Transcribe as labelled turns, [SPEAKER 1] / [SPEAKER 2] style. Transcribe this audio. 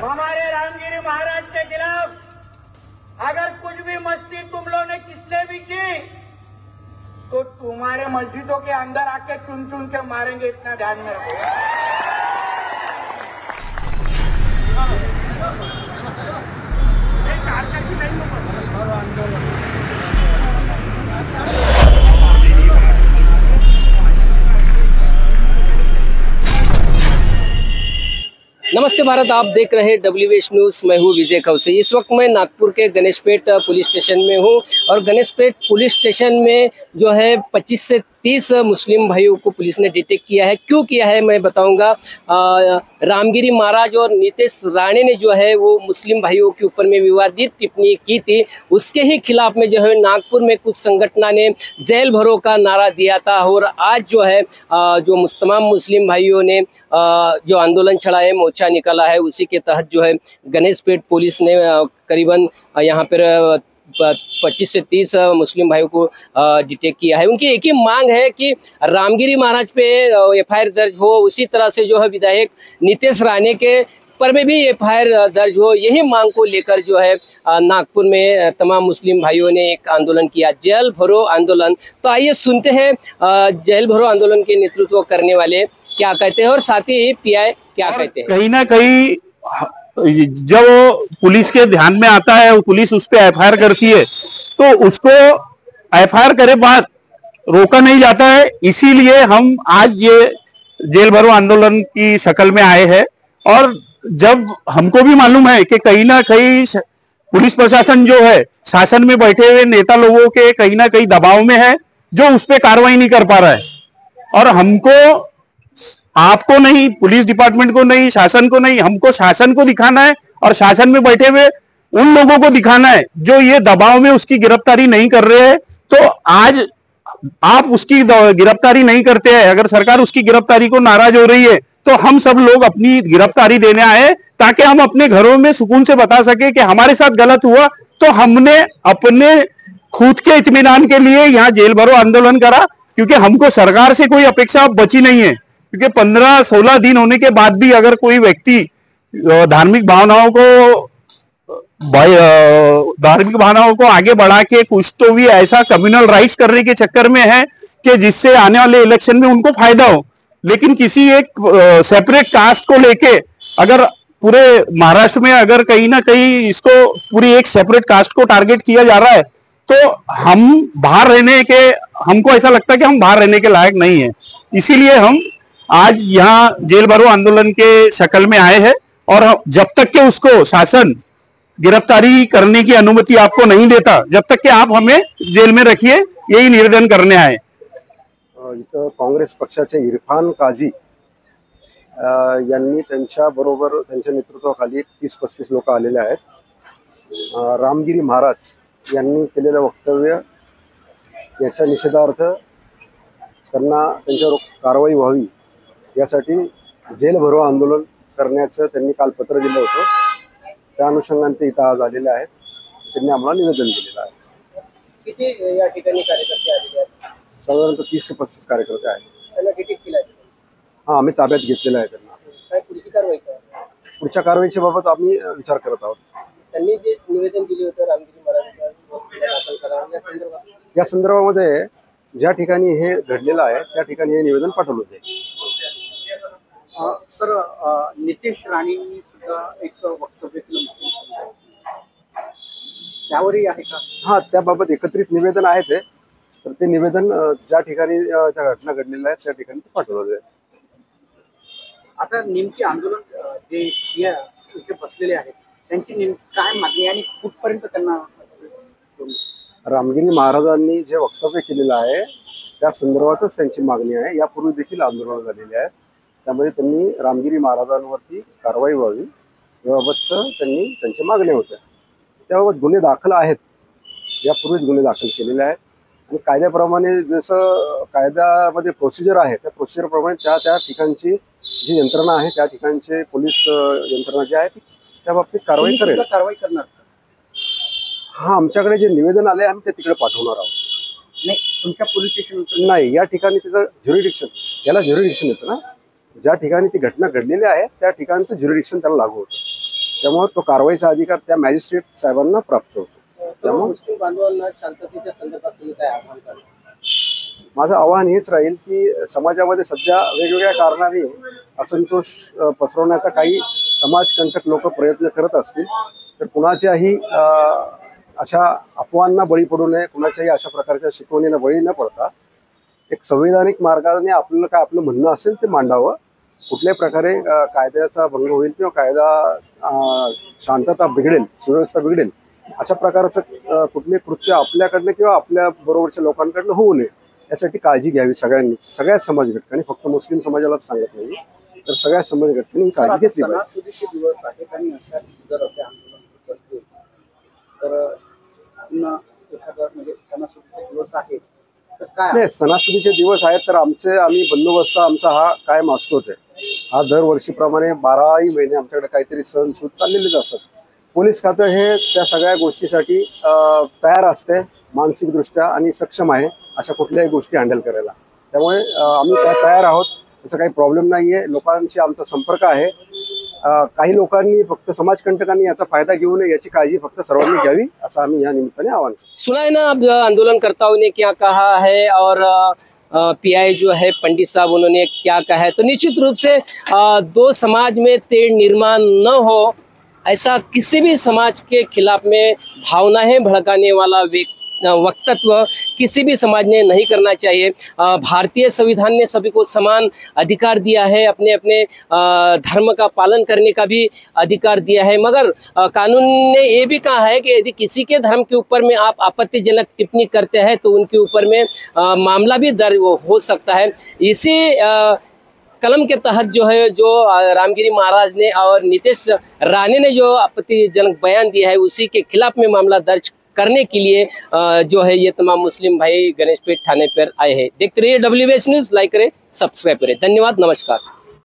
[SPEAKER 1] हमारे रामगिरी महाराज के खिलाफ अगर कुछ भी मस्ती तुम लोगों ने किसने भी की तो तुम्हारे मस्जिदों के अंदर आके चुन चुन के मारेंगे, इतना ध्यान में रखो।
[SPEAKER 2] नमस्ते भारत, आप देख रहे हैं WH न्यूज़। मैं हूँ विजय खौसे। इस वक्त मैं नागपुर के गणेशपेट पुलिस स्टेशन में हूँ और गणेशपेट पुलिस स्टेशन में जो है 25 से 30 मुस्लिम भाइयों को पुलिस ने डिटेक्ट किया है। क्यों किया है मैं बताऊंगा। रामगिरी महाराज और नीतीश राणे ने जो है वो मुस्लिम भाइयों के ऊपर में विवादित टिप्पणी की थी, उसके ही खिलाफ में जो है नागपुर में कुछ संगठनों ने जेल भरो का नारा दिया था। और आज जो है जो तमाम मुस्लिम भाइयों ने जो आंदोलन छड़ा है, मोर्चा निकाला है, उसी के तहत जो है गणेशपेट पुलिस ने करीबन यहाँ पर 25 से 30 मुस्लिम भाइयों को डिटेक्ट किया है। उनकी एक ही मांग है कि रामगिरी महाराज पे FIR दर्ज हो, उसी तरह से जो है विधायक नीतीश राणे के पर में भी FIR दर्ज हो। यही मांग को लेकर जो है नागपुर में तमाम मुस्लिम भाइयों ने एक आंदोलन किया, जेल भरो आंदोलन। तो आइए सुनते हैं जेल भरो आंदोलन के नेतृत्व करने वाले क्या कहते हैं और साथ ही PI क्या कहते हैं।
[SPEAKER 3] कहीं ना कहीं जब पुलिस के ध्यान में आता है, पुलिस उस पर FIR करती है तो उसको FIR करे बाद रोका नहीं जाता है। इसीलिए हम आज ये जेल भरो आंदोलन की शक्ल में आए हैं। और जब हमको भी मालूम है कि कहीं ना कहीं पुलिस प्रशासन जो है शासन में बैठे हुए नेता लोगों के कहीं ना कहीं दबाव में है, जो उस पर कार्रवाई नहीं कर पा रहा है। और हमको, आपको नहीं, पुलिस डिपार्टमेंट को नहीं, शासन को नहीं, हमको शासन को दिखाना है और शासन में बैठे हुए उन लोगों को दिखाना है जो ये दबाव में उसकी गिरफ्तारी नहीं कर रहे हैं। तो आज आप उसकी गिरफ्तारी नहीं करते हैं, अगर सरकार उसकी गिरफ्तारी को नाराज हो रही है तो हम सब लोग अपनी गिरफ्तारी देने आए ताकि हम अपने घरों में सुकून से बता सके कि हमारे साथ गलत हुआ। तो हमने अपने खुद के इत्मीनान के लिए यहाँ जेल भरो आंदोलन करा, क्योंकि हमको सरकार से कोई अपेक्षा बची नहीं है। क्योंकि 15-16 दिन होने के बाद भी अगर कोई व्यक्ति धार्मिक भावनाओं को आगे बढ़ा के कुछ तो भी ऐसा कम्युनल राइट्स करने के चक्कर में है कि जिससे आने वाले इलेक्शन में उनको फायदा हो, लेकिन किसी एक सेपरेट कास्ट को लेके अगर पूरे महाराष्ट्र में अगर कहीं ना कहीं इसको पूरी एक सेपरेट कास्ट को टारगेट किया जा रहा है तो हम बाहर रहने के, हमको ऐसा लगता है कि हम बाहर रहने के लायक नहीं है। इसीलिए हम आज यहाँ जेल भरो आंदोलन के शक्ल में आए हैं। और जब तक कि उसको शासन गिरफ्तारी करने की अनुमति आपको नहीं देता, जब तक कि आप हमें जेल में रखिए, यही निवेदन करने आए।
[SPEAKER 4] इथं काँग्रेस पक्षाचे इरफान काझी यांनी त्यांच्या बरोबर त्यांच्या नेतृत्वाखाली 30-35 लोक आलेले आहेत। रामगिरी महाराज यांनी केलेलं वक्तव्य याच्या निषेधार्थ त्यांना त्यांच्यावर कारवाई व्हावी यासाठी जेल भरो आंदोलन करण्याचं त्यांनी काल पत्र दिलं होतं। त्या अनुषंगाने ते इथं आज आलेले आहेत। त्यांनी आम्हाला निवेदन दिलेलं आहे।
[SPEAKER 2] किती या ठिकाणी कार्यकर्ते आलेले आहेत?
[SPEAKER 4] साधारणतः 30 ते 35 कार्यकर्ते आहेत।
[SPEAKER 2] त्यांना डिटेक्ट केलं आहे?
[SPEAKER 4] हां, आम्ही ताब्यात घेतलेलं आहे त्यांना।
[SPEAKER 2] काय पुढची कारवाई काय?
[SPEAKER 4] पुढच्या कारवाईच्या बाबत आम्ही विचार करत आहोत।
[SPEAKER 2] त्यांनी जे निवेदन दिले होते रामगिरी महाराजांना दाखल करा,
[SPEAKER 4] या संदर्भामध्ये ज्या ठिकाणी हे घडलेलं आहे त्या ठिकाणी हे निवेदन पाठवलं जाईल।
[SPEAKER 5] सर, नीतीश राणेंनी सुद्धा एक वक्तव्य केलं, त्यावरही आहे का?
[SPEAKER 4] हां, त्याबाबत एकत्रित निवेदन आहे ते, तर ते निवेदन ज्या ठिकाणी त्या घटना घडलेल्या आहेत त्या ठिकाणी पाठवलं जाईल।
[SPEAKER 5] आता नेमकी आंदोलन जे इथे बसलेले आहेत त्यांची काय मागणी आणि कुठपर्यंत त्यांना?
[SPEAKER 4] रामगिरी महाराजांनी जे वक्तव्य केलेलं आहे त्या संदर्भातच त्यांची मागणी आहे। यापूर्वी देखील आंदोलन झालेले आहेत, त्यामध्ये त्यांनी रामगिरी महाराजांवरती कारवाई व्हावी याबाबतचं त्यांनी त्यांच्या मागण्या होत्या। त्याबाबत गुन्हे दाखल आहेत, यापूर्वीच गुन्हे दाखल केलेले आहेत आणि कायद्याप्रमाणे जसं कायद्यामध्ये प्रोसिजर आहे त्या प्रोसिजरप्रमाणे त्या ठिकाणची जी यंत्रणा आहे त्या ठिकाणचे पोलीस यंत्रणा जी आहे त्या बाबतीत कारवाई करेल।
[SPEAKER 5] कारवाई करणार?
[SPEAKER 4] हां, आमच्याकडे जे निवेदन आले आम्ही ते तिकडे पाठवणार आहोत।
[SPEAKER 5] नाही, तुमच्या पोलीस स्टेशन
[SPEAKER 4] नाही, या ठिकाणी तिचं ज्युरिडिक्शन, याला ज्युरिडिक्शन येतं ना, ज्या ठिकाणी ती घटना घडलेली आहे त्या ठिकाणचं ज्युरिडिक्शन त्याला लागू होतं। त्यामुळे तो कारवाईचा अधिकार त्या मॅजिस्ट्रेट साहेबांना प्राप्त होतो.
[SPEAKER 2] सर्व मुस्लिम बांधवांना शांततेच्या संदर्भात तुम्ही काय आव्हान कराल?
[SPEAKER 4] माझं आव्हान हेच राहील की समाजामध्ये सध्या वेगवेगळ्या कारणाने असंतोष पसरवण्याचा काही समाजकंटक लोक प्रयत्न करत असतील तर कुणाच्याही अशा अफवांना बळी पडू नये, कुणाच्याही अशा प्रकारच्या शिकवणीला बळी न पडता एक संविधानिक मार्गाने आपल्याला काय आपलं म्हणणं असेल ते मांडावं. कुठल्याही प्रकारे कायद्याचा भंग होईल किंवा कायदा शांतता बिघडेल, सुव्यवस्था बिघडेल अशा प्रकारचं कुठले कृत्य आपल्याकडनं किंवा आपल्या बरोबरच्या लोकांकडनं होऊ नये यासाठी काळजी घ्यावी सगळ्यांनीच, सगळ्या समाज घटकांनी, फक्त मुस्लिम समाजालाच सांगत नाही तर सगळ्या समाज घटकांनी ही काळजी घेतली पाहिजे.
[SPEAKER 5] सणासुदीचे दिवस आहेत आणि अशा जर असे आंदोलन होत असतील तर पुन्हा एखादा म्हणजे सणासुदीचे दिवस आहेत तर काय
[SPEAKER 4] नाही, सणासुदीचे दिवस आहेत तर आम्ही बंदोबस्त आमचा हा कायम असतोच आहे. हा दरवर्षीप्रमाणे 12ही महिने आमच्याकडे काहीतरी सण सूद चाललेलेच असतात. पोलीस खातं हे त्या सगळ्या गोष्टीसाठी तयार असते, मानसिकदृष्ट्या आणि सक्षम आहे अशा कुठल्याही गोष्टी हँडल करायला. त्यामुळे आम्ही तयार आहोत, त्याचा काही प्रॉब्लेम नाही आहे. लोकांशी आमचा संपर्क आहे. काही लोकांनी फक्त समाजकंटकांनी याचा फायदा घेऊ नये याची काळजी फक्त सर्वांनी घ्यावी असं आम्ही या निमित्ताने आवाहन करतो.
[SPEAKER 2] सुना है ना अब आंदोलनकर्ताओं ने क्या कहा है और पीआई जो है पंडित साहब उन्होंने क्या कहा है, तो निश्चित रूप से दो समाज में तेढ़ निर्माण न हो ऐसा किसी भी समाज के खिलाफ में भावनाएं भड़काने वाला वक्तव्य किसी भी समाज ने नहीं करना चाहिए। भारतीय संविधान ने सभी को समान अधिकार दिया है, अपने अपने धर्म का पालन करने का भी अधिकार दिया है, मगर कानून ने ये भी कहा है कि यदि किसी के धर्म के ऊपर में आप आपत्तिजनक टिप्पणी करते हैं तो उनके ऊपर में मामला भी दर्ज हो सकता है। इसी कलम के तहत जो है, जो रामगिरी महाराज ने और नीतीश राणे ने जो आपत्तिजनक बयान दिया है उसी के खिलाफ में मामला दर्ज करने के लिए जो है ये तमाम मुस्लिम भाई गणेशपेट थाने पर आए हैं। देखते रहिए WBS न्यूज़, लाइक करें, सब्सक्राइब करें। धन्यवाद, नमस्कार।